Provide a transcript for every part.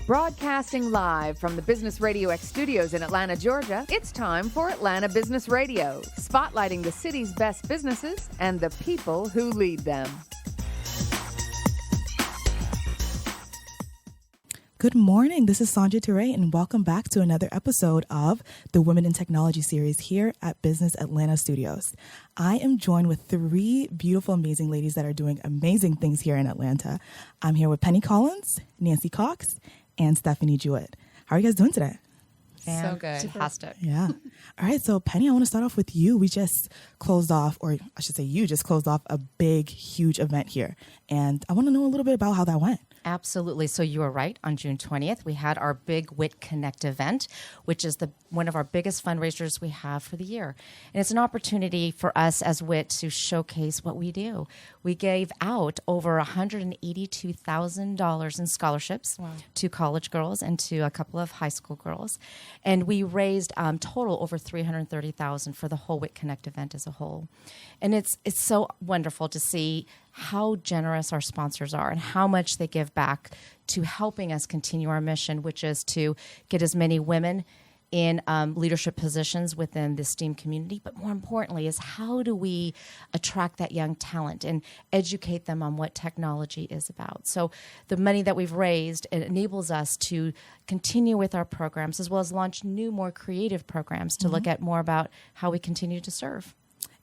Broadcasting live from the Business Radio X studios in Atlanta, Georgia, it's time for Atlanta Business Radio, spotlighting the city's best businesses and the people who lead them. Good morning. This is Sandra Touré, and welcome back to another episode of the Women in Technology series here at Business Atlanta Studios. I am joined with three beautiful, amazing ladies that are doing amazing things here in Atlanta. I'm here with Penny Collins, Nancy Cox, and Stefanie Jewett. How are you guys doing today? So good. Fantastic. Yeah. All right. So Penny, I want to start off with you. We just closed off, or I should say you just closed off a big, huge event here. And I want to know a little bit about how that went. Absolutely. So you were right. On June 20th, we had our big WIT Connect event, which is one of our biggest fundraisers we have for the year. And it's an opportunity for us as WIT to showcase what we do. We gave out over $182,000 in scholarships to college girls and to a couple of high school girls. And we raised total over $330,000 for the whole WIT Connect event as a whole. And it's so wonderful to see how generous our sponsors are and how much they give back to helping us continue our mission, which is to get as many women in leadership positions within the STEAM community. But more importantly is how do we attract that young talent and educate them on what technology is about. So the money that we've raised, it enables us to continue with our programs as well as launch new, more creative programs to look at more about how we continue to serve.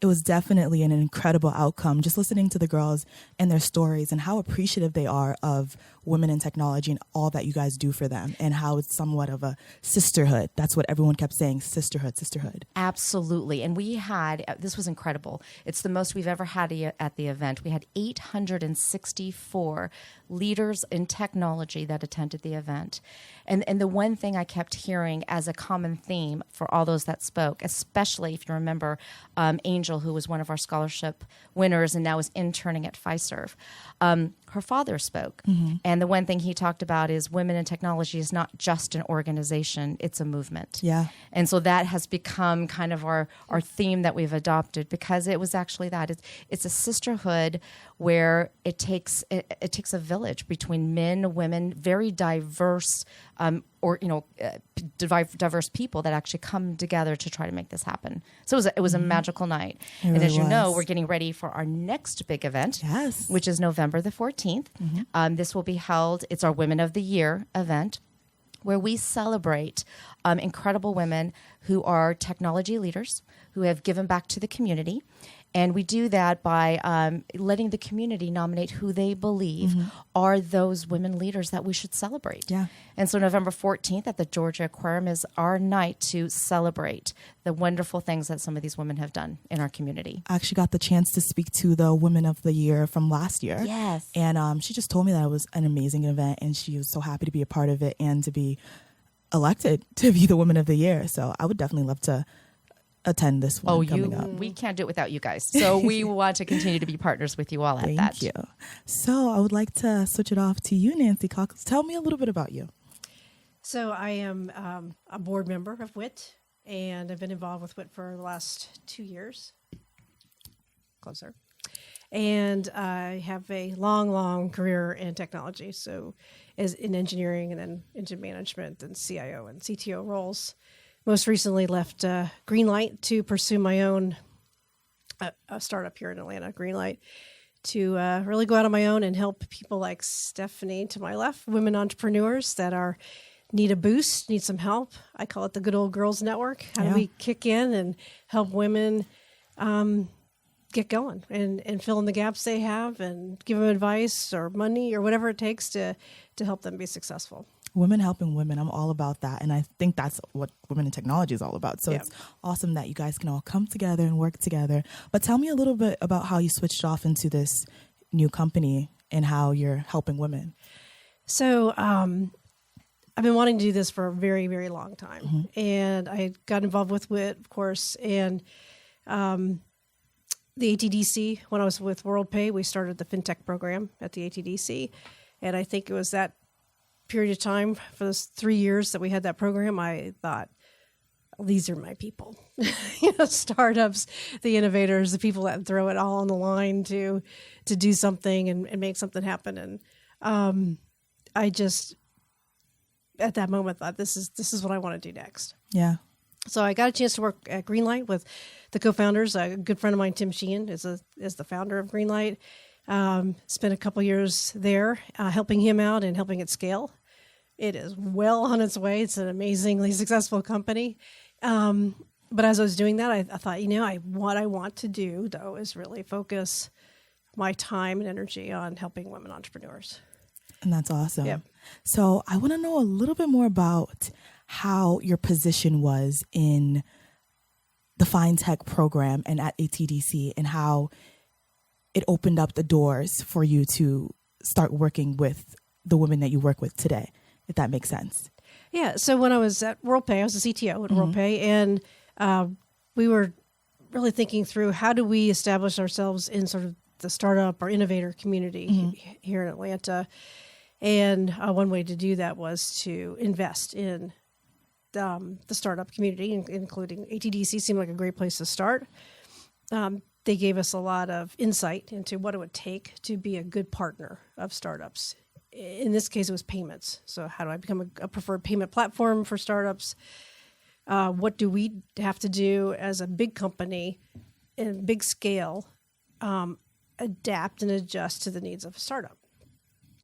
It was definitely an incredible outcome, just listening to the girls and their stories and how appreciative they are of women in technology and all that you guys do for them and how it's somewhat of a sisterhood. That's what everyone kept saying, sisterhood, sisterhood. Absolutely. And we had, this was incredible. It's the most we've ever had at the event. We had 864 leaders in technology that attended the event. And the one thing I kept hearing as a common theme for all those that spoke, especially if you remember Angel, who was one of our scholarship winners and now is interning at Fiserv, her father spoke. And the one thing he talked about is women in technology is not just an organization, it's a movement. Yeah. And so that has become kind of our theme that we've adopted because it was actually that. It's a sisterhood where it takes a village between men, women, very diverse diverse people that actually come together to try to make this happen. So it was a magical night. And really as you know, we're getting ready for our next big event, which is November the 14th. This will be held, it's our Women of the Year event, where we celebrate incredible women who are technology leaders, who have given back to the community. And we do that by letting the community nominate who they believe are those women leaders that we should celebrate. Yeah. And so November 14th at the Georgia Aquarium is our night to celebrate the wonderful things that some of these women have done in our community. I actually got the chance to speak to the Women of the Year from last year. Yes. And she just told me that it was an amazing event and she was so happy to be a part of it and to be elected to be the Woman of the Year. So I would definitely love to attend this one coming up. We can't do it without you guys. So we want to continue to be partners with you all at that. Thank you. So I would like to switch it off to you, Nancy Cox. Tell me a little bit about you. So I am a board member of WIT, and I've been involved with WIT for the last 2 years. Closer. And I have a long career in technology, so as in engineering and then into management and CIO and CTO roles. Most recently left Greenlight to pursue my own a startup here in Atlanta, Greenlight, to really go out on my own and help people like Stefanie to my left, women entrepreneurs that need a boost, need some help. I call it the Good Old Girls Network. How do we kick in and help women get going and fill in the gaps they have and give them advice or money or whatever it takes to help them be successful. Women helping women. I'm all about that. And I think that's what Women in Technology is all about. So it's awesome that you guys can all come together and work together. But tell me a little bit about how you switched off into this new company and how you're helping women. So I've been wanting to do this for a very, very long time. And I got involved with WIT, of course, and the ATDC. When I was with WorldPay, we started the FinTech program at the ATDC. And I think it was that period of time for those 3 years that we had that program, I thought, these are my people. Startups, the innovators, the people that throw it all on the line to do something and make something happen. And I just at that moment thought, this is what I want to do next. Yeah. So I got a chance to work at Greenlight with the co-founders. A good friend of mine, Tim Sheehan, is the founder of Greenlight. Spent a couple years there helping him out and helping it scale. It is well on its way. It's an amazingly successful company. But as I was doing that, I thought, what I want to do, though, is really focus my time and energy on helping women entrepreneurs. And that's awesome. Yep. So I want to know a little bit more about how your position was in the FinTech program and at ATDC, and how it opened up the doors for you to start working with the women that you work with today, if that makes sense. Yeah. So when I was at WorldPay, I was the CTO at WorldPay, and we were really thinking through how do we establish ourselves in sort of the startup or innovator community here in Atlanta. And one way to do that was to invest in the startup community, including ATDC seemed like a great place to start. They gave us a lot of insight into what it would take to be a good partner of startups. In this case, it was payments. So how do I become a preferred payment platform for startups? What do we have to do as a big company in big scale, adapt and adjust to the needs of a startup?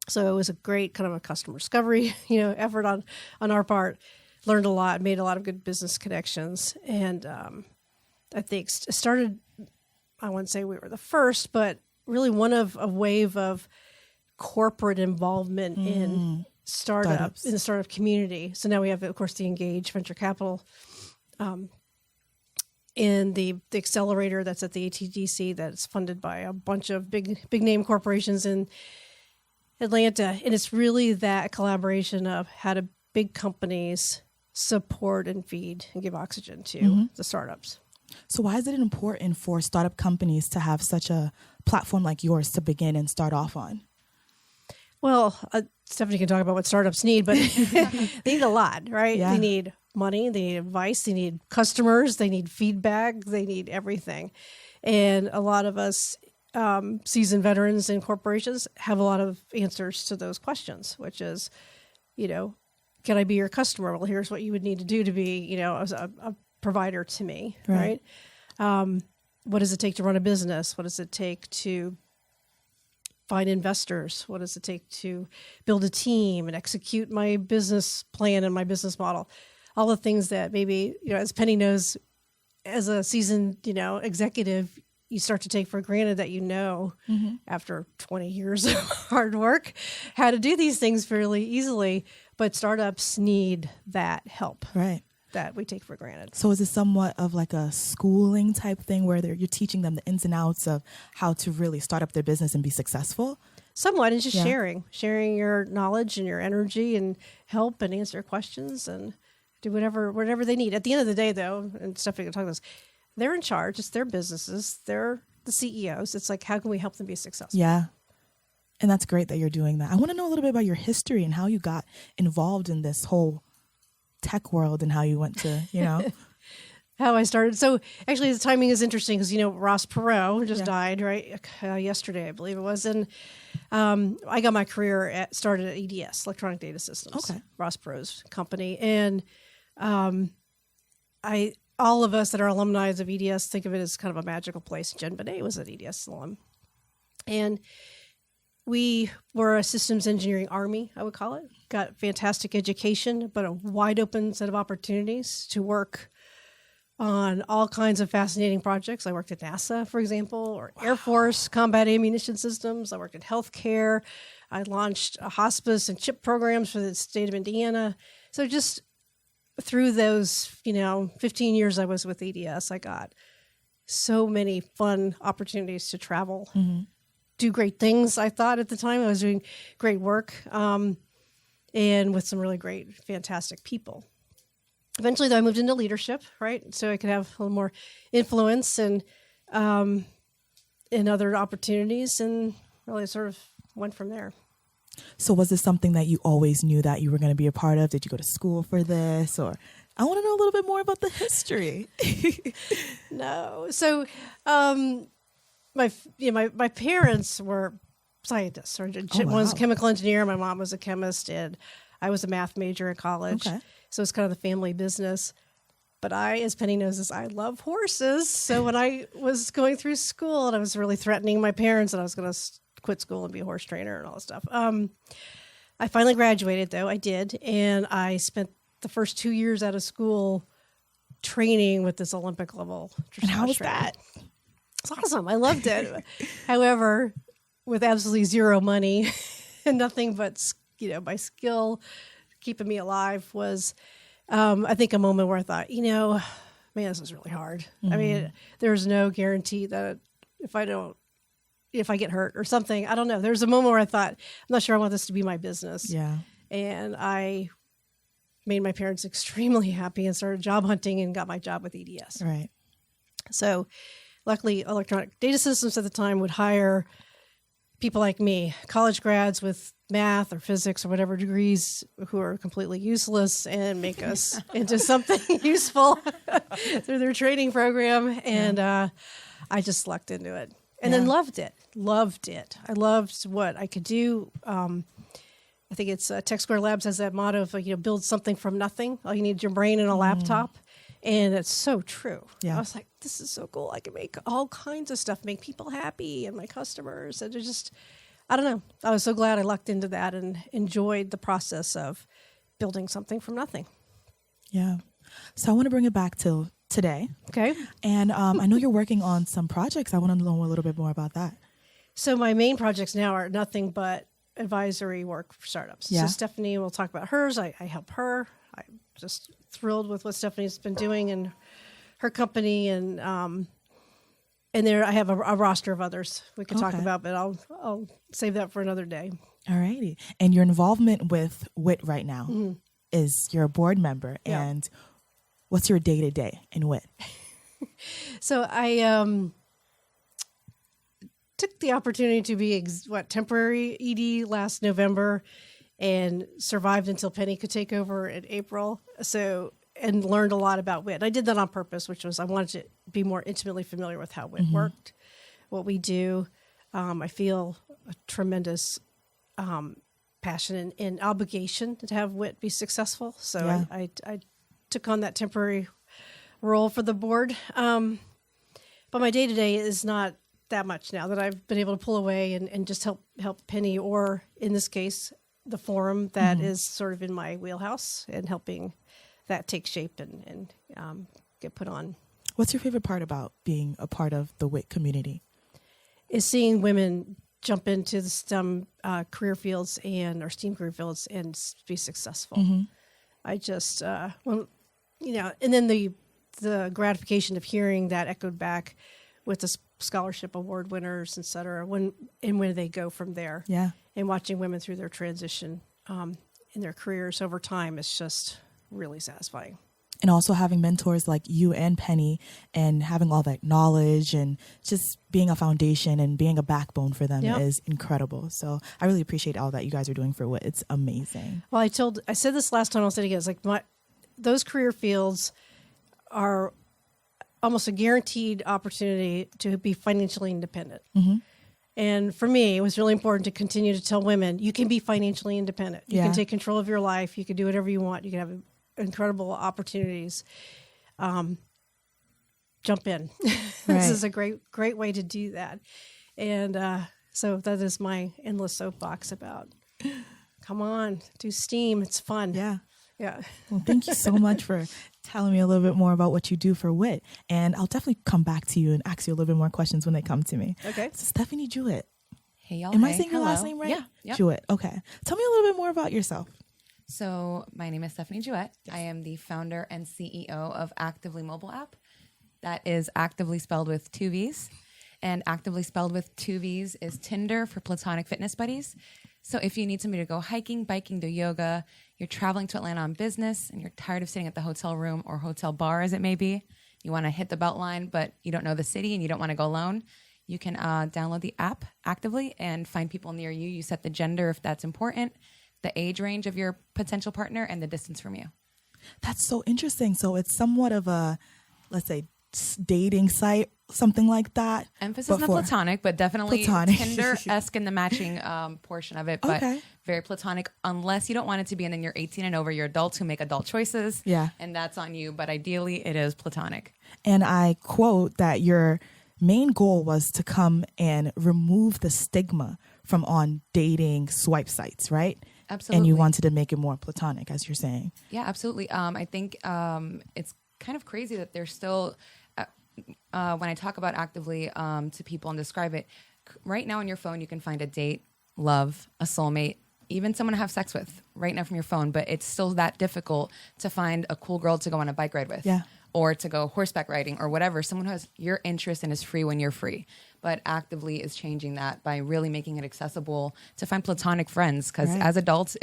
So it was a great kind of a customer discovery, effort on our part. Learned a lot, made a lot of good business connections, and I think started. I wouldn't say we were the first, but really one of a wave of corporate involvement in startups in the startup community. So now we have, of course, the Engage Venture Capital, and the accelerator that's at the ATDC that's funded by a bunch of big name corporations in Atlanta, and it's really that collaboration of how do big companies support and feed and give oxygen to the startups. So why is it important for startup companies to have such a platform like yours to begin and start off on? Well, Stefanie can talk about what startups need, but they need a lot, right? Yeah. They need money, they need advice, they need customers, they need feedback, they need everything. And a lot of us seasoned veterans in corporations have a lot of answers to those questions, which is, can I be your customer? Well, here's what you would need to do to be, as a provider to me, right? What does it take to run a business? What does it take to find investors? What does it take to build a team and execute my business plan and my business model? All the things that maybe, as Penny knows, as a seasoned, executive, you start to take for granted that after 20 years of hard work, how to do these things fairly easily. But startups need that help, right? That we take for granted. So is it somewhat of like a schooling type thing where you're teaching them the ins and outs of how to really start up their business and be successful? Somewhat, and just sharing your knowledge and your energy and help and answer questions and do whatever they need. At the end of the day, though, and Stephanie can talk about this, they're in charge. It's their businesses. They're the CEOs. It's like, how can we help them be successful? Yeah. And that's great that you're doing that. I want to know a little bit about your history and how you got involved in this whole tech world and how you went to, how I started. So actually the timing is interesting because, Ross Perot just died, right? Yesterday, I believe it was. And I got my career started at EDS, Electronic Data Systems, Ross Perot's company. And all of us that are alumni of EDS think of it as kind of a magical place. Jen Benet was an EDS alum. And we were a systems engineering army, I would call it. Got fantastic education, but a wide open set of opportunities to work on all kinds of fascinating projects. I worked at NASA, for example, or Air Force combat ammunition systems. I worked in healthcare. I launched a hospice and CHIP programs for the state of Indiana. So just through those, 15 years I was with EDS, I got so many fun opportunities to travel, do great things. I thought at the time I was doing great work, and with some really great, fantastic people. Eventually, though, I moved into leadership, right? So I could have a little more influence and in other opportunities, and really sort of went from there. So was this something that you always knew that you were going to be a part of? Did you go to school for this? Or I want to know a little bit more about the history. No. So my parents were scientists. One was a chemical engineer. My mom was a chemist. And I was a math major in college, Okay. so it's kind of the family business. But I, as Penny knows this, I love horses. So when I was going through school and I was really threatening my parents that I was going to quit school and be a horse trainer and all this stuff, I finally graduated, though. I did. And I spent the first 2 years out of school training with this Olympic level. And how was trainer. that? It's awesome. I loved it. However, with absolutely zero money and nothing but, my skill keeping me alive was, I think, a moment where I thought, man, this is really hard. I mean, there's no guarantee that if I get hurt or something, I don't know. There's a moment where I thought, I'm not sure I want this to be my business. Yeah. And I made my parents extremely happy and started job hunting and got my job with EDS. Right. So luckily, Electronic Data Systems at the time would hire people like me, college grads with math or physics or whatever degrees who are completely useless, and make us into something useful through their training program. And I just lucked into it and then loved it. I loved what I could do. I think it's Tech Square Labs has that motto of, build something from nothing. All you need is your brain and a laptop. And it's so true. Yeah. I was like, this is so cool. I can make all kinds of stuff, make people happy and my customers. And just, I don't know. I was so glad I lucked into that and enjoyed the process of building something from nothing. Yeah. So I want to bring it back to today. Okay. And I know you're working on some projects. I want to know a little bit more about that. So my main projects now are nothing but advisory work for startups. Yeah. So Stephanie will talk about hers. I help her. I'm just thrilled with what Stephanie's been doing in her company, and there I have a roster of others we could talk about, but I'll save that for another day. All righty. And your involvement with WIT right now is you're a board member, and what's your day-to-day in WIT? So I took the opportunity to be temporary ED last November, and survived until Penny could take over in April. And learned a lot about WIT. I did that on purpose, which was I wanted to be more intimately familiar with how WIT worked, what we do. I feel a tremendous passion and obligation to have WIT be successful. So I took on that temporary role for the board. But my day-to-day is not that much now that I've been able to pull away and just help Penny, or in this case, the forum that is sort of in my wheelhouse, and helping that take shape and get put on. What's your favorite part about being a part of the WIT community? Is seeing women jump into the STEM career fields or STEAM career fields and be successful. I just, and then the gratification of hearing that echoed back with the scholarship award winners, et cetera, when they go from there. Yeah. And watching women through their transition in their careers over time is just really satisfying. And also having mentors like you and Penny, and having all that knowledge and just being a foundation and being a backbone for them is incredible. So I really appreciate all that you guys are doing for WIT. It's amazing. Well, I said this last time, I'll say it again. It's like those career fields are almost a guaranteed opportunity to be financially independent. And for me, it was really important to continue to tell women, you can be financially independent. You can take control of your life. You can do whatever you want. You can have incredible opportunities. Jump in. This is a great way to do that. And so that is my endless soapbox about, come on, do STEAM. It's fun. Yeah. Yeah. Well, thank you so much for telling me a little bit more about what you do for WIT. And I'll definitely come back to you and ask you a little bit more questions when they come to me. Okay. So Stefanie Jewett. Hey, y'all. Am I saying your last name right? Yeah. Yep. Jewett. Okay. Tell me a little bit more about yourself. So my name is Stefanie Jewett. I am the founder and CEO of Activvely mobile app. That is Activvely spelled with 2 V's. And Activvely spelled with 2 V's is Tinder for platonic fitness buddies. So if you need somebody to go hiking, biking, do yoga, you're traveling to Atlanta on business, and you're tired of sitting at the hotel room or hotel bar as it may be, you want to hit the Beltline, but you don't know the city and you don't want to go alone, you can download the app Activvely and find people near you. You set the gender if that's important, the age range of your potential partner, and the distance from you. That's so interesting. So it's somewhat of a, let's say, dating site something like that? Emphasis on the platonic, but definitely Platonic. Tinder-esque in the matching portion of it, but Okay. very platonic unless you don't want it to be, and then you're 18 and over, you're adults who make adult choices, Yeah. and that's on you, but ideally it is platonic. And I quote that your main goal was to come and remove the stigma from on dating swipe sites, right? Absolutely. And you wanted to make it more platonic, as you're saying. Yeah, absolutely. I think it's kind of crazy that there's still, when I talk about Activvely to people and describe it, right now on your phone you can find a date, love, a soulmate, even someone to have sex with right now from your phone, but it's still that difficult to find a cool girl to go on a bike ride with. Yeah. Or to go horseback riding or whatever, someone who has your interest and is free when you're free. But Activvely is changing that by really making it accessible to find platonic friends. Because Right. as adults,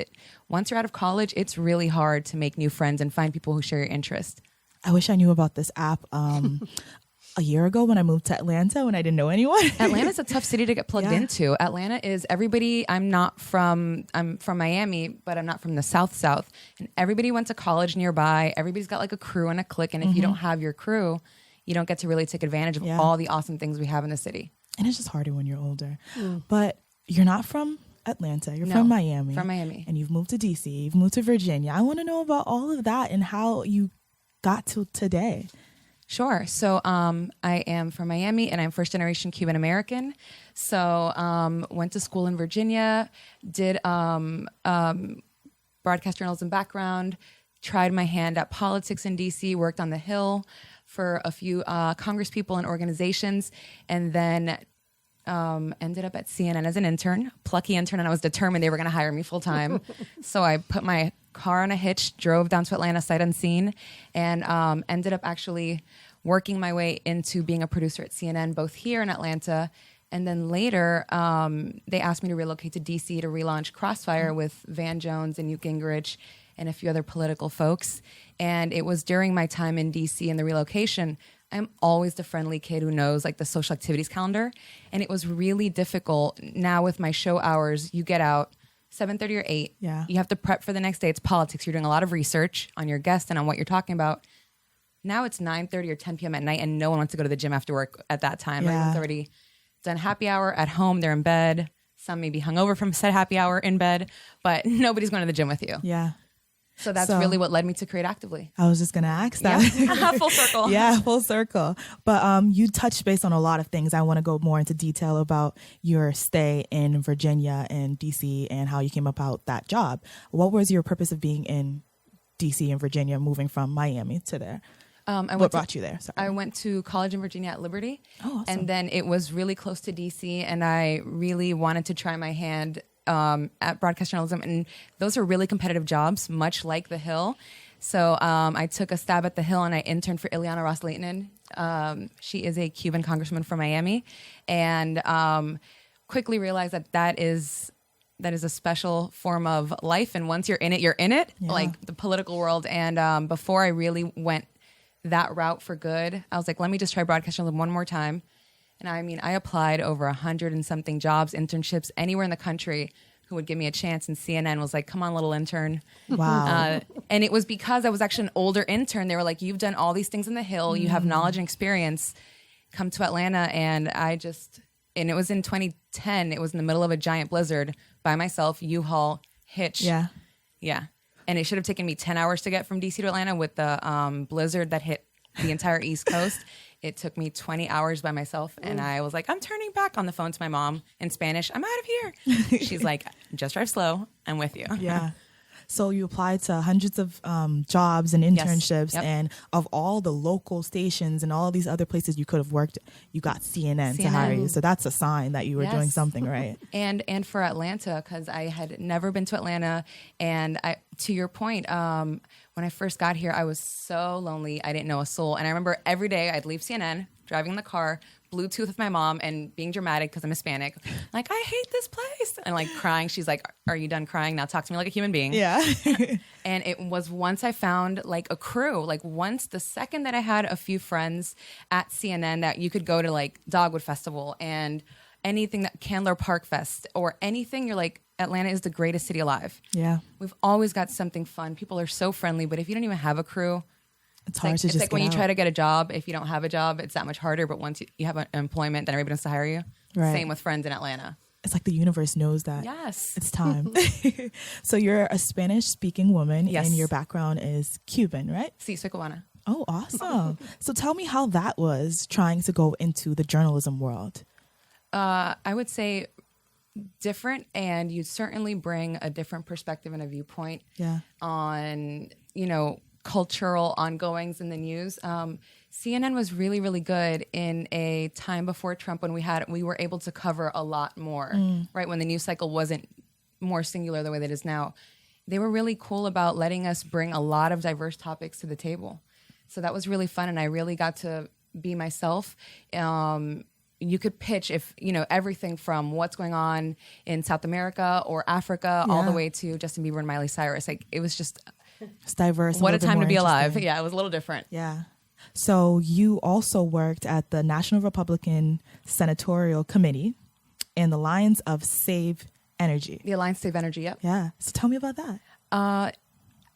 once you're out of college, it's really hard to make new friends and find people who share your interest. I wish I knew about this app a year ago when I moved to Atlanta when I didn't know anyone. Atlanta's a tough city to get plugged Yeah. into. Atlanta is everybody. I'm from Miami, but I'm not from the South. And everybody went to college nearby. Everybody's got like a crew and a clique. And if you don't have your crew, you don't get to really take advantage of Yeah. all the awesome things we have in the city. And it's just harder when you're older. But you're not from Atlanta. You're No, from Miami. from Miami. And you've moved to DC. You've moved to Virginia. I want to know about all of that and how you got to today. Sure. So I am from Miami and I'm first generation Cuban American. So went to school in Virginia, did broadcast journalism background, tried my hand at politics in DC, worked on the Hill for a few Congress people and organizations, and then ended up at CNN as an intern, plucky intern, and I was determined they were going to hire me full time. So I put my car on a hitch, drove down to Atlanta sight unseen, and ended up actually working my way into being a producer at CNN, both here in Atlanta. And then later, they asked me to relocate to DC to relaunch Crossfire with Van Jones and Newt Gingrich and a few other political folks. And it was during my time in DC and the relocation, I'm always the friendly kid who knows like the social activities calendar. And it was really difficult. Now with my show hours, you get out 7:30 or 8. Yeah. You have to prep for the next day. It's politics. You're doing a lot of research on your guest and on what you're talking about. Now it's 9:30 or 10 p.m. at night and no one wants to go to the gym after work at that time. Yeah. Everyone's already done happy hour at home. They're in bed. Some may be hungover from said happy hour in bed, but nobody's going to the gym with you. Yeah. So that's So- really what led me to create Activvely. I was just going to ask that. Yeah. Full circle. Yeah, full circle. But you touched base on a lot of things. I want to go more into detail about your stay in Virginia and DC and how you came about that job. What was your purpose of being in DC and Virginia, moving from Miami to there? What brought you there? Sorry. I went to college in Virginia at Liberty. Oh, awesome. And then it was really close to DC, and I really wanted to try my hand at broadcast journalism. And those are really competitive jobs, much like The Hill. So I took a stab at The Hill, and I interned for Ileana Ros-Lehtinen. She is a Cuban congressman from Miami. And quickly realized that is a special form of life. And once you're in it, Yeah. like the political world. And before I really went that route for good, I was like, let me just try broadcast journalism one more time. And I mean, I applied over 100 and something jobs, internships, anywhere in the country who would give me a chance. And CNN was like, come on, little intern. Wow. And it was because I was actually an older intern. They were like, you've done all these things in the Hill. You have knowledge and experience. Come to Atlanta. And it was in 2010. It was in the middle of a giant blizzard by myself, U-Haul, hitch. Yeah. Yeah. And it should have taken me 10 hours to get from DC to Atlanta with the blizzard that hit the entire East Coast. It took me 20 hours by myself. And I was like, I'm turning back on the phone to my mom in Spanish. I'm out of here. She's like, just drive slow. I'm with you. Yeah. So you applied to hundreds of jobs and internships, Yep. and of all the local stations and all these other places you could have worked, you got CNN to hire you. So that's a sign that you were doing Yes. something right. And for Atlanta, because I had never been to Atlanta. And to your point, when I first got here, I was so lonely. I didn't know a soul. And I remember every day I'd leave CNN, driving in the car, Bluetooth with my mom, and being dramatic because I'm Hispanic. Like, I hate this place. And like crying. She's like, are you done crying? Now talk to me like a human being. Yeah. And it was once I found like a crew, like once the second that I had a few friends at CNN that you could go to like Dogwood Festival and anything that Candler Park Fest or anything, you're like, Atlanta is the greatest city alive. Yeah. We've always got something fun. People are so friendly, but if you don't even have a crew, It's hard to it's just like when get you try out. to get a job, if you don't have a job, it's that much harder. But once you have an employment, then everybody wants to hire you. Right. Same with friends in Atlanta. It's like the universe knows that Yes. it's time. So you're a Spanish-speaking woman, Yes. and your background is Cuban, right? Sí, soy cubana. Oh, awesome. So tell me how that was trying to go into the journalism world. I would say different, and you certainly bring a different perspective and a viewpoint Yeah. on, cultural ongoings in the news. CNN was really, really good in a time before Trump when we were able to cover a lot more, right? When the news cycle wasn't more singular the way that it is now. They were really cool about letting us bring a lot of diverse topics to the table. So that was really fun, and I really got to be myself. You could pitch everything from what's going on in South America or Africa all the way to Justin Bieber and Miley Cyrus. Like, it was just It's diverse. what a little bit time to more be alive. interesting. Yeah, it was a little different. Yeah. So you also worked at the National Republican Senatorial Committee and the Lions of Save Energy. The Alliance Save Energy, yep. Yeah. So tell me about that.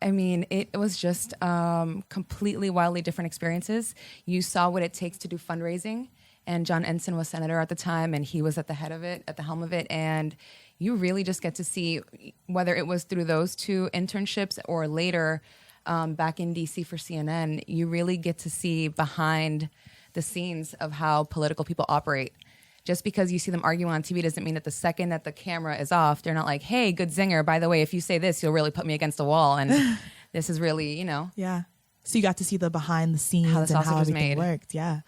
It was just completely wildly different experiences. You saw what it takes to do fundraising, and John Ensign was senator at the time, and he was at the helm of it, and you really just get to see, whether it was through those two internships or later back in DC for CNN, you really get to see behind the scenes of how political people operate. Just because you see them arguing on TV doesn't mean that the second that the camera is off, they're not like, hey, good zinger, by the way, if you say this, you'll really put me against a wall. And this is really, Yeah. So you got to see the behind the scenes How the and sausage how was everything made. worked. Yeah.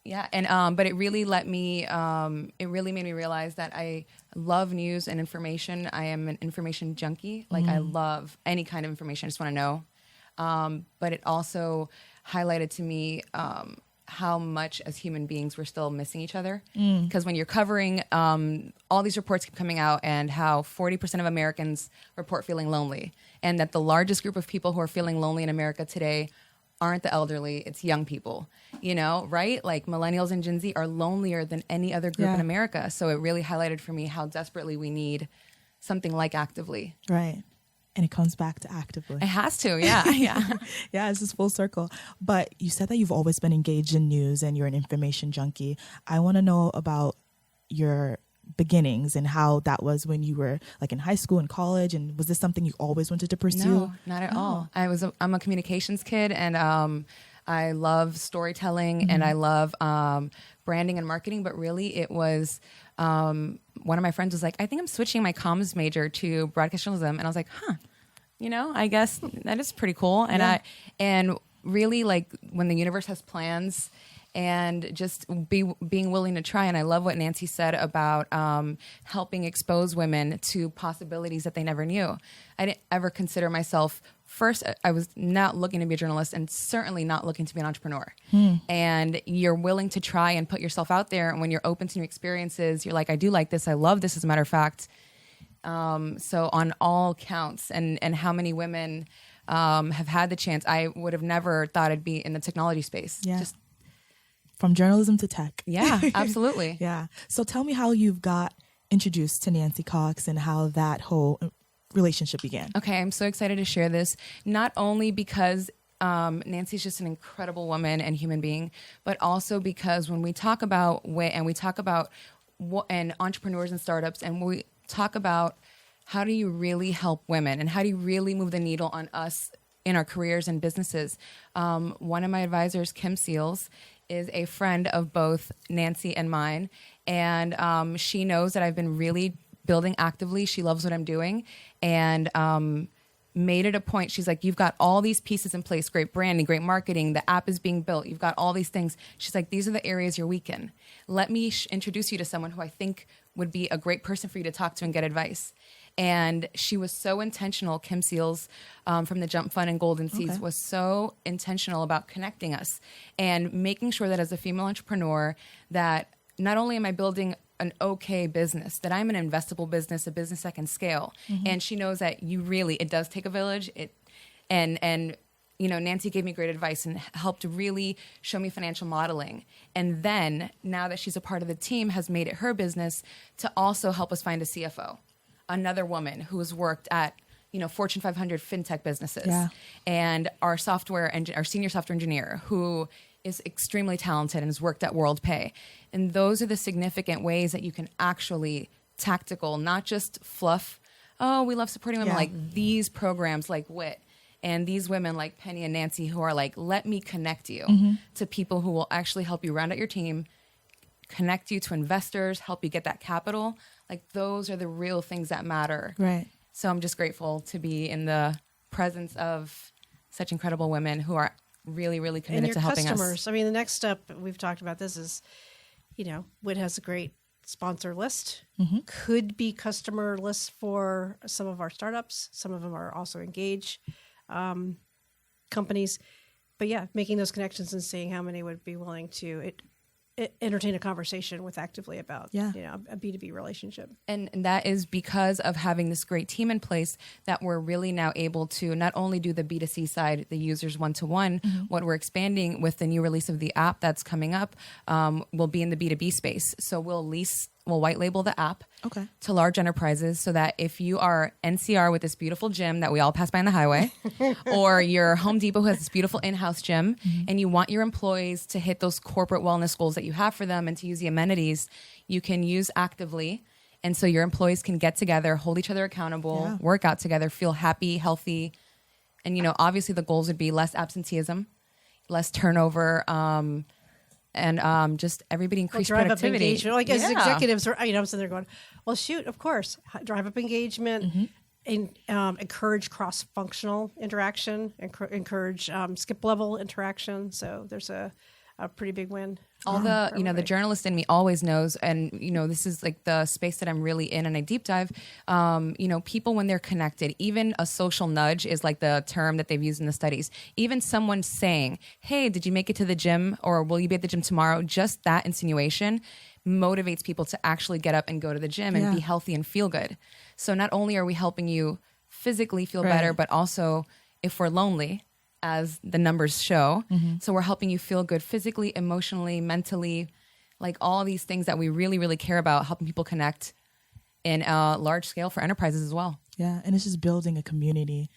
Yeah, and but it really let me. It really made me realize that I love news and information. I am an information junkie. Like, I love any kind of information. I just want to know. But it also highlighted to me how much, as human beings, we're still missing each other. Because when you're covering, all these reports keep coming out, and how 40% of Americans report feeling lonely, and that the largest group of people who are feeling lonely in America today aren't the elderly, it's young people, right? Like, millennials and Gen Z are lonelier than any other group in America. So it really highlighted for me how desperately we need something like Activvely. Right. And it comes back to Actively. It has to, yeah. Yeah, it's just full circle. But you said that you've always been engaged in news and you're an information junkie. I want to know about your beginnings and how that was when you were like in high school and college, and was this something you always wanted to pursue? No, not at all. I'm a communications kid, and I love storytelling, and I love branding and marketing, but really it was one of my friends was like, I think I'm switching my comms major to broadcast journalism, and I was like, I guess that is pretty cool. And and really, like, when the universe has plans, and just being willing to try. And I love what Nancy said about helping expose women to possibilities that they never knew. I didn't ever consider myself, first, I was not looking to be a journalist, and certainly not looking to be an entrepreneur. And you're willing to try and put yourself out there. And when you're open to new experiences, you're like, I do like this. I love this, as a matter of fact. So on all counts, and how many women have had the chance, I would have never thought I'd be in the technology space. Yeah. Just from journalism to tech. Yeah, absolutely. Yeah. So tell me how you've got introduced to Nancy Cox and how that whole relationship began. Okay, I'm so excited to share this, not only because Nancy's just an incredible woman and human being, but also because when we talk about and we talk about and entrepreneurs and startups, and we talk about how do you really help women and how do you really move the needle on us in our careers and businesses. One of my advisors, Kim Seals, is a friend of both Nancy and mine, and she knows that I've been really building Activvely. She loves what I'm doing, and made it a point. She's like, you've got all these pieces in place, great branding, great marketing, the app is being built, you've got all these things. She's like, these are the areas you're weak in. Let me introduce you to someone who I think would be a great person for you to talk to and get advice. And she was so intentional. Kim Seals from the Jump Fund and Golden Seeds was so intentional about connecting us and making sure that as a female entrepreneur, that not only am I building an okay business, that I'm an investable business, a business that can scale. And she knows that it does take a village. And Nancy gave me great advice and helped really show me financial modeling. And then now that she's a part of the team, has made it her business to also help us find a CFO. Another woman who has worked at Fortune 500 fintech businesses. Yeah. And our senior software engineer who is extremely talented and has worked at WorldPay. And those are the significant ways that you can actually tactical, not just fluff. Oh, we love supporting women. Like these programs like WIT and these women like Penny and Nancy who are like, let me connect you to people who will actually help you round out your team, connect you to investors, help you get that capital. Like those are the real things that matter. Right. So I'm just grateful to be in the presence of such incredible women who are really, really committed And your to helping customers. us. I mean, the next step, we've talked about this, is, WIT has a great sponsor list. Could be customer lists for some of our startups. Some of them are also engaged companies. But yeah, making those connections and seeing how many would be willing to entertain a conversation with Activvely about a B2B relationship. And that is because of having this great team in place that we're really now able to not only do the B2C side, the users one-to-one, what we're expanding with the new release of the app that's coming up will be in the B2B space. So we'll white label the app to large enterprises so that if you are NCR with this beautiful gym that we all pass by on the highway, or your Home Depot who has this beautiful in-house gym, and you want your employees to hit those corporate wellness goals that you have for them and to use the amenities, you can use Activvely. And so your employees can get together, hold each other accountable, work out together, feel happy, healthy. And, obviously the goals would be less absenteeism, less turnover, and just everybody increase drive productivity. Up engagement. Like as executives, I'm sitting there going, well, shoot, of course, drive up engagement, and encourage cross-functional interaction, encourage skip-level interaction. So there's a pretty big win. All the journalist in me always knows, and this is like the space that I'm really in, and I deep dive. People when they're connected, even a social nudge is like the term that they've used in the studies. Even someone saying, "Hey, did you make it to the gym?" or "Will you be at the gym tomorrow?" Just that insinuation motivates people to actually get up and go to the gym and be healthy and feel good. So not only are we helping you physically feel better, but also if we're lonely, as the numbers show. So we're helping you feel good physically, emotionally, mentally, like all these things that we really, really care about, helping people connect in a large scale for enterprises as well. Yeah, and it's just building a community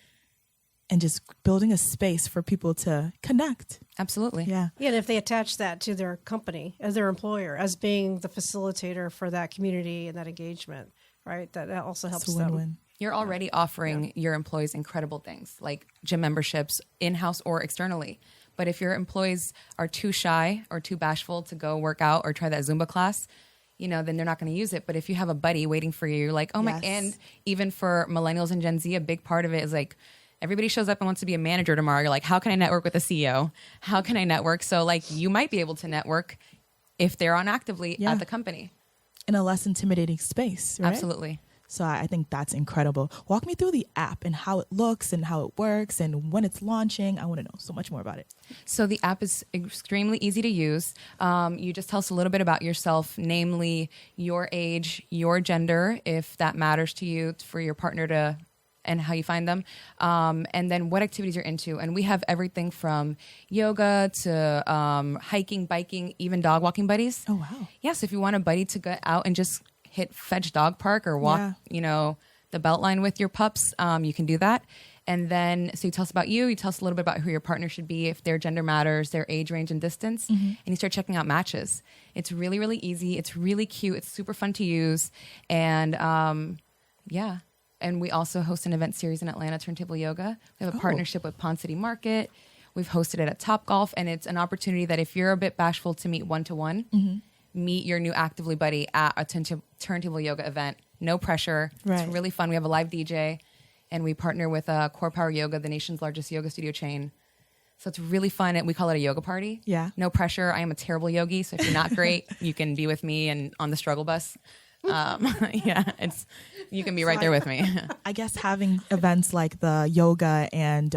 and just building a space for people to connect. Absolutely. Yeah. Yeah, and if they attach that to their company as their employer, as being the facilitator for that community and that engagement, right? That also helps It's a win-win. them. You're already offering your employees incredible things like gym memberships, in-house or externally. But if your employees are too shy or too bashful to go work out or try that Zumba class, then they're not going to use it. But if you have a buddy waiting for you, you're like, oh my, and even for millennials and Gen Z, a big part of it is like, everybody shows up and wants to be a manager tomorrow. You're like, how can I network with a CEO? How can I network? So like you might be able to network if they're on Activvely at the company. In a less intimidating space, right? Absolutely. So I think that's incredible. Walk me through the app and how it looks and how it works and when it's launching. I want to know so much more about it. So the app is extremely easy to use. You just tell us a little bit about yourself, namely your age, your gender, if that matters to you, for your partner to, and how you find them, and then what activities you're into. And we have everything from yoga to hiking, biking, even dog walking buddies. Oh, wow. Yes, if you want a buddy to get out and just hit Fetch Dog Park or walk, the Beltline with your pups, you can do that. And then, so you tell us about you tell us a little bit about who your partner should be, if their gender matters, their age range and distance, and you start checking out matches. It's really, really easy. It's really cute. It's super fun to use. And and we also host an event series in Atlanta, Turntable Yoga. We have a partnership with Pond City Market. We've hosted it at Topgolf, and it's an opportunity that if you're a bit bashful to meet one-to-one, meet your new Activvely buddy at a Turntable Yoga event. No pressure. Right. It's really fun. We have a live DJ, and we partner with Core Power Yoga, the nation's largest yoga studio chain. So it's really fun. We call it a yoga party. Yeah. No pressure. I am a terrible yogi, so if you're not great, you can be with me and on the struggle bus. You can be right there with me. I guess having events like the yoga and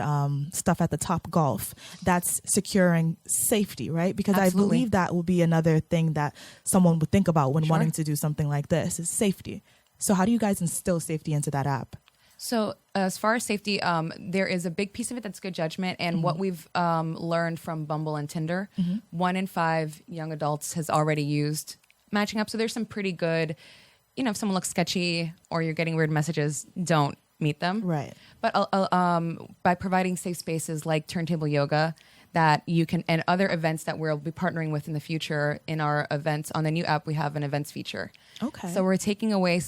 stuff at the Top Golf, that's securing safety, right? Because Absolutely. I believe that will be another thing that someone would think about when wanting to do something like this is safety. So how do you guys instill safety into that app? So as far as safety, there is a big piece of it that's good judgment. And what we've learned from Bumble and Tinder, 1 in 5 young adults has already used matching up. So there's some pretty good, if someone looks sketchy or you're getting weird messages, don't meet them. Right. But by providing safe spaces like turntable yoga that you can, and other events that we'll be partnering with in the future in our events, on the new app, we have an events feature. Okay. So we're taking away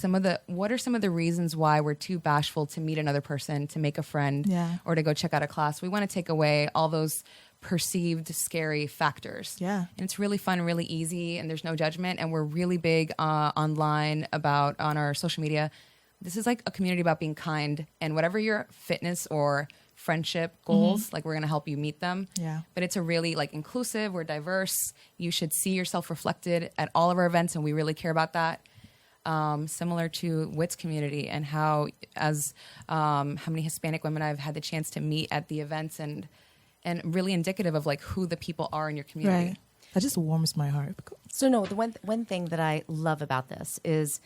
what are some of the reasons why we're too bashful to meet another person, to make a friend, or to go check out a class. We want to take away all those perceived scary factors. Yeah. And it's really fun, really easy, and there's no judgment. And we're really big online on our social media. This is like a community about being kind, and whatever your fitness or friendship goals, like we're going to help you meet them. Yeah. But it's a really like inclusive, we're diverse. You should see yourself reflected at all of our events, and we really care about that. Similar to WIT's community, and how many Hispanic women I've had the chance to meet at the events, and really indicative of like who the people are in your community. Right. That just warms my heart. So no, the one thing that I love about this is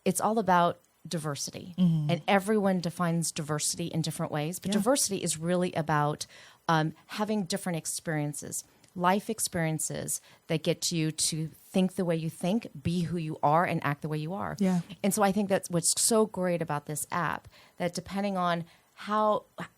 it's all about diversity, and everyone defines diversity in different ways. But diversity is really about having different experiences, life experiences that get you to think the way you think, be who you are, and act the way you are. Yeah. And so I think that's what's so great about this app, that depending on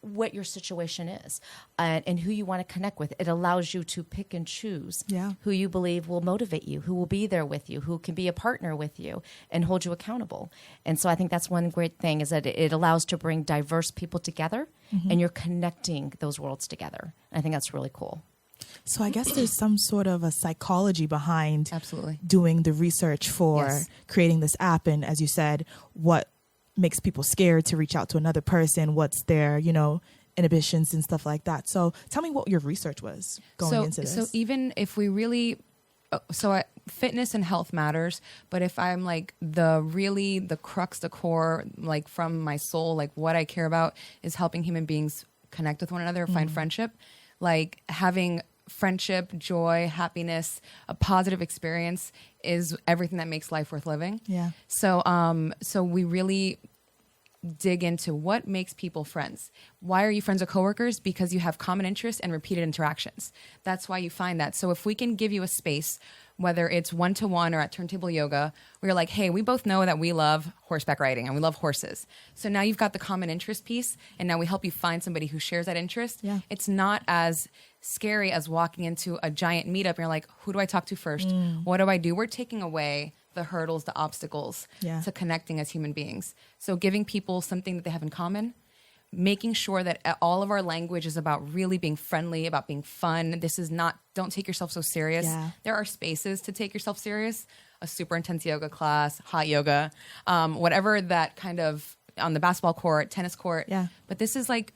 what your situation is and who you want to connect with, it allows you to pick and choose who you believe will motivate you, who will be there with you, who can be a partner with you and hold you accountable. And so I think that's one great thing, is that it allows to bring diverse people together, and you're connecting those worlds together. And I think that's really cool. So I guess there's some sort of a psychology behind Absolutely. doing the research for creating this app. And as you said, what makes people scared to reach out to another person, what's their, inhibitions and stuff like that. So tell me what your research was going into this. So even if we really, fitness and health matters, but if I'm like the crux, the core, like from my soul, like what I care about is helping human beings connect with one another, find friendship, like having friendship, joy, happiness, a positive experience is everything that makes life worth living. Yeah. So we really dig into what makes people friends. Why are you friends with coworkers? Because you have common interests and repeated interactions. That's why you find that. So if we can give you a space, whether it's one-to-one or at turntable yoga, we're like, hey, we both know that we love horseback riding and we love horses. So now you've got the common interest piece, and now we help you find somebody who shares that interest. Yeah. It's not as scary as walking into a giant meetup and you're like, who do I talk to first? What do I do? We're taking away the hurdles, the obstacles to connecting as human beings. So giving people something that they have in common, making sure that all of our language is about really being friendly, about being fun. This is not, don't take yourself so serious. Yeah. There are spaces to take yourself serious, a super intense yoga class, hot yoga, whatever that kind of, on the basketball court, tennis court. Yeah. But this is like,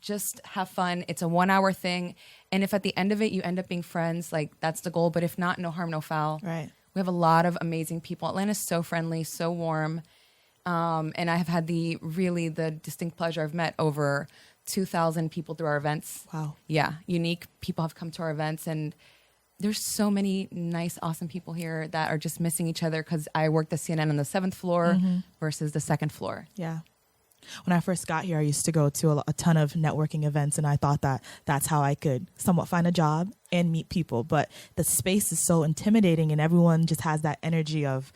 just have fun. It's a 1 hour thing. And if at the end of it, you end up being friends, like that's the goal. But if not, no harm, no foul. Right. We have a lot of amazing people. Atlanta's so friendly, so warm. And I have had the distinct pleasure. I've met over 2,000 people through our events. Wow. Yeah. Unique people have come to our events, and there's so many nice, awesome people here that are just missing each other because I worked at CNN on the 7th floor versus the 2nd floor. Yeah. When I first got here, I used to go to a ton of networking events, and I thought that that's how I could somewhat find a job and meet people. But the space is so intimidating, and everyone just has that energy of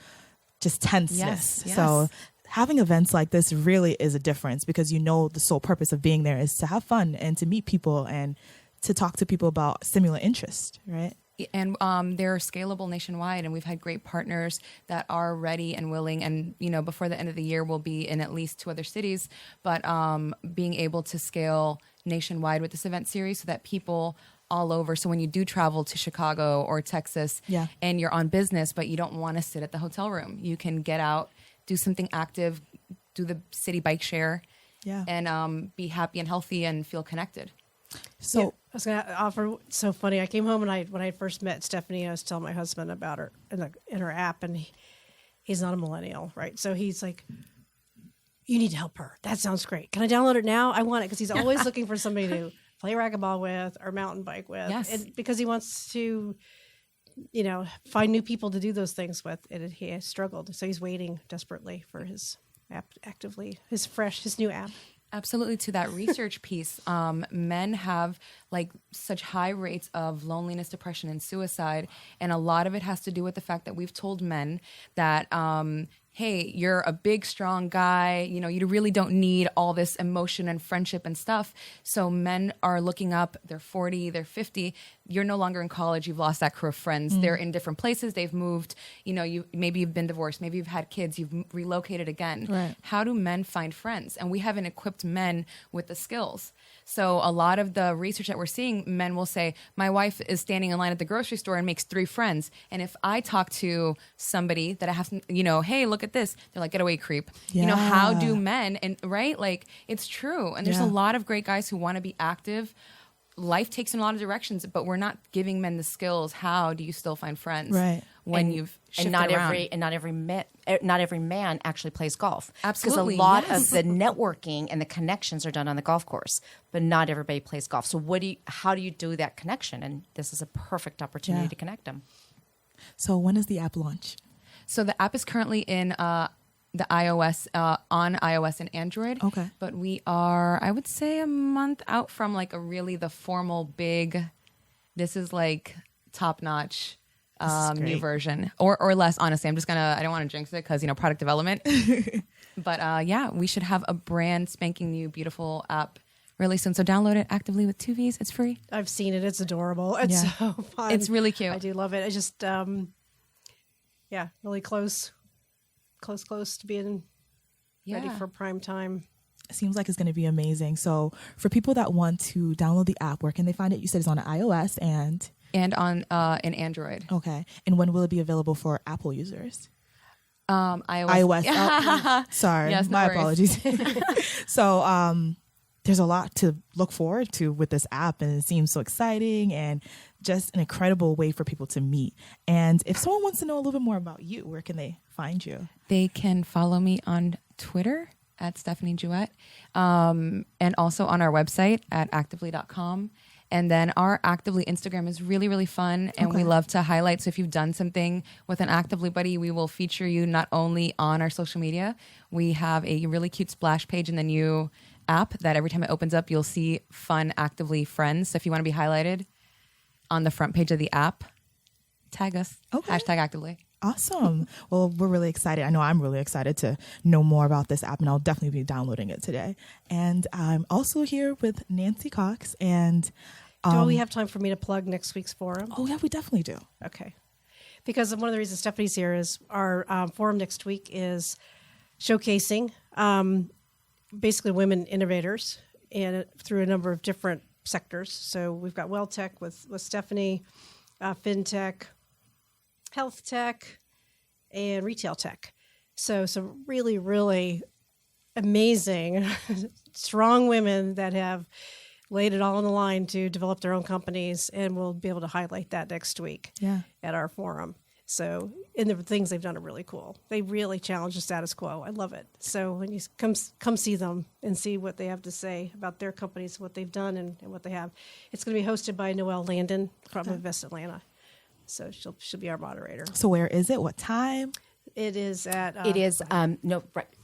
just tenseness. Yes. So having events like this really is a difference, because the sole purpose of being there is to have fun and to meet people and to talk to people about similar interest, right? And they're scalable nationwide, and we've had great partners that are ready and willing. And, before the end of the year, we'll be in at least 2 other cities, but being able to scale nationwide with this event series so that people all over. So when you do travel to Chicago or Texas and you're on business, but you don't want to sit at the hotel room, you can get out, do something active, do the city bike share, and be happy and healthy and feel connected. So I was going to offer. So funny. I came home and when I first met Stefanie, I was telling my husband about her in her app, and he's not a millennial, right? So he's like, "You need to help her. That sounds great. Can I download it now? I want it," because he's always looking for somebody to play racquetball with or mountain bike with, and because he wants to, find new people to do those things with. And he has struggled, so he's waiting desperately for his app, Activvely, his new app. Absolutely. To that research piece, men have like such high rates of loneliness, depression, and suicide. And a lot of it has to do with the fact that we've told men that hey, you're a big, strong guy. You know, you really don't need all this emotion and friendship and stuff. So men are looking up, they're 40, they're 50. You're no longer in college. You've lost that crew of friends. They're in different places. They've moved. You know, maybe you've been divorced. Maybe you've had kids. You've relocated again. Right. How do men find friends? And we haven't equipped men with the skills. So a lot of the research that we're seeing, men will say, my wife is standing in line at the grocery store and makes 3 friends. And if I talk to somebody that I have, you know, hey, look at this, they're like, get away, creep. You know, how do men, and right? Like, it's true. And there's a lot of great guys who want to be active. Life takes in a lot of directions, but we're not giving men the skills. How do you still find friends when you've shifted around? Not every man actually plays golf. Absolutely, because a lot of the networking and the connections are done on the golf course, but not everybody plays golf. So how do you do that connection? And this is a perfect opportunity to connect them. So when does the app launch? So the app is currently in the iOS, on iOS and Android. Okay. But we are, I would say, a month out from like the formal big, this is like top-notch new version. Or less, honestly. I don't want to jinx it because, you know, product development. But yeah, we should have a brand spanking new, beautiful app really soon. So download it Activvely with 2 V's. It's free. I've seen it. It's adorable. It's so fun. It's really cute. I do love it. I just, really close to being ready for prime time. It seems like it's going to be amazing. So for people that want to download the app, where can they find it? You said it's on iOS and on in Android. Okay. And when will it be available for Apple users? iOS. Oh, sorry. Yes, no my worries. apologies. So there's a lot to look forward to with this app, and it seems so exciting and just an incredible way for people to meet. And if someone wants to know a little bit more about you, where can they find you? They can follow me on Twitter at Stefanie Jewett, and also on our website at activvely.com. And then our Activvely Instagram is really, really fun, and we love to highlight. So if you've done something with an Activvely buddy, we will feature you not only on our social media. We have a really cute splash page in the new app that every time it opens up, you'll see fun Activvely friends. So if you want to be highlighted on the front page of the app, tag us. Hashtag Activvely. Awesome. Well, we're really excited. I know I'm really excited to know more about this app, and I'll definitely be downloading it today. And I'm also here with Nancy Cox. And do we have time for me to plug next week's forum? Oh, yeah, we definitely do. Okay. Because one of the reasons Stephanie's here is our forum next week is showcasing basically women innovators and through a number of different sectors. So we've got well tech with Stephanie, fintech, health tech, and retail tech. So some really, really amazing, strong women that have laid it all on the line to develop their own companies, and we'll be able to highlight that next week at our forum. So, and the things they've done are really cool. They really challenge the status quo. I love it. So when you come see them and see what they have to say about their companies, what they've done, and what they have. It's going to be hosted by Noelle Landon from Invest Atlanta. So she'll be our moderator. So where is it? What time? It is at...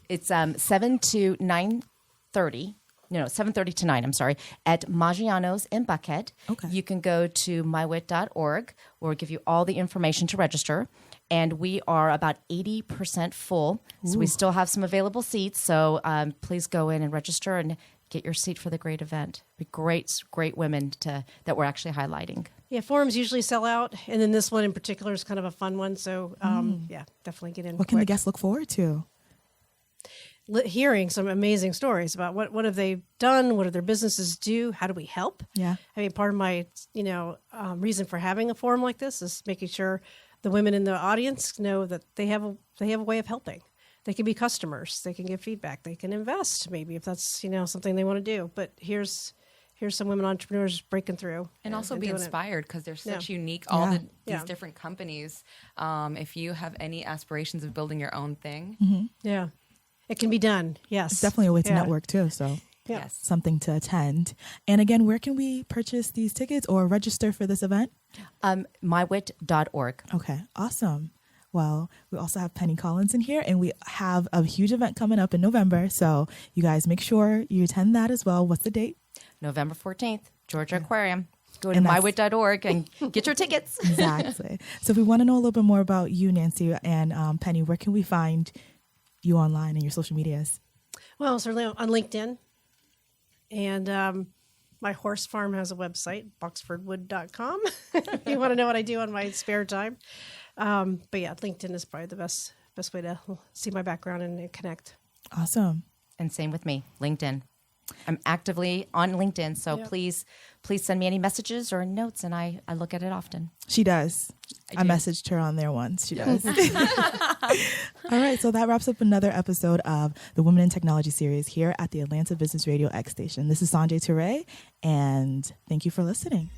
It's 7 to 9:30. No, 7:30 to 9, I'm sorry, at Maggiano's in Buckhead. Okay. You can go to mywit.org. We'll give you all the information to register. And we are about 80% full. So we still have some available seats. So please go in and register and get your seat for the great event. Be great women that we're actually highlighting. Yeah, forums usually sell out. And then this one in particular is kind of a fun one. So definitely get in. What can the guests look forward to? Hearing some amazing stories about what have they done, what do their businesses do, how do we help? Yeah, I mean, part of my reason for having a forum like this is making sure the women in the audience know that they have a way of helping. They can be customers, they can give feedback, they can invest maybe if that's something they want to do. But here's some women entrepreneurs breaking through and also be inspired because they're such unique. These different companies. If you have any aspirations of building your own thing, it can be done. Yes. It's definitely a way to network too. So yes, something to attend. And again, where can we purchase these tickets or register for this event? Mywit.org. Okay, awesome. Well, we also have Penny Collins in here, and we have a huge event coming up in November. So you guys make sure you attend that as well. What's the date? November 14th, Georgia Aquarium. Go to mywit.org and get your tickets. Exactly. So if we want to know a little bit more about you, Nancy and Penny, where can we find you online and your social medias? Well, certainly on LinkedIn. And my horse farm has a website, boxfordwood.com, if you want to know what I do on my spare time. But yeah, LinkedIn is probably the best way to see my background and connect. Awesome. And same with me, LinkedIn. I'm actively on LinkedIn, so please send me any messages or notes, and I look at it often. She does. I messaged her on there once. She does. All right, so that wraps up another episode of the Women in Technology series here at the Atlanta Business Radio X Station. This is Sanjay Toure, and thank you for listening.